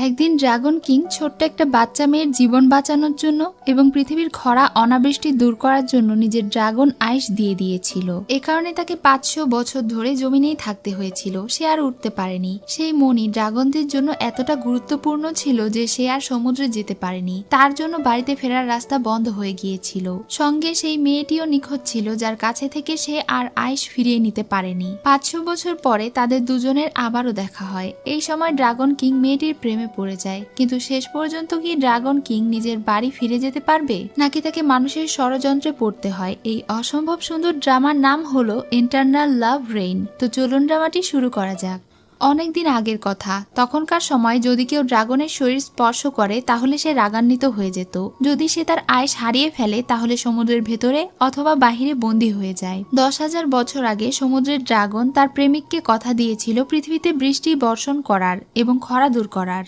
একদিন dragon king ছোট্ট একটা বাচ্চা মেয়ের জীবন বাঁচানোর জন্য এবং পৃথিবীর খরা অনাবৃষ্টি দূর করার জন্য নিজের ড্রাগন আইস দিয়ে দিয়েছিল। এ কারণে তাকে 500 বছর ধরে জমিনেই থাকতে হয়েছিল। সে আর উঠতে পারেনি। সেই মণি ড্রাগনদের জন্য এতটা গুরুত্বপূর্ণ ছিল যে সে আর সমুদ্রে যেতে পারেনি। তার জন্য বাড়িতে ফেরার রাস্তা বন্ধ হয়ে গিয়েছিল। সঙ্গে সেই মেয়েটিও নিখোঁজ ছিল, যার কাছে থেকে সে আর আইস ফিরিয়ে নিতে পারেনি। 500 বছর পরে তাদের দুজনের আবারও দেখা হয়। এই সময় ড্রাগন কিং মেয়েটির প্রেমে পড়ে যায়। কিন্তু শেষ পর্যন্ত কি ড্রাগন কিং নিজের বাড়ি ফিরে যেতে পারবে, নাকি তাকে মানুষের ষড়যন্ত্রে পড়তে হয়? এই অসম্ভব সুন্দর ড্রামার নাম হলো ইটারনাল লাভ রেইন। তো চলুন ড্রামাটি শুরু করা যাক। অনেকদিন আগের কথা। তখনকার সময় যদি কেউ ড্রাগনের শরীর স্পর্শ করে তাহলে সে রাগান্বিত হয়ে যেত। যদি সে তার আইস হারিয়ে ফেলে তাহলে সমুদ্রের ভেতরে অথবা বাহিরে বন্দী হয়ে যায়। 10,000 বছর আগে সমুদ্রের ড্রাগন তার প্রেমিককে কথা দিয়েছিল পৃথিবীতে বৃষ্টি বর্ষণ করার এবং খরা দূর করার।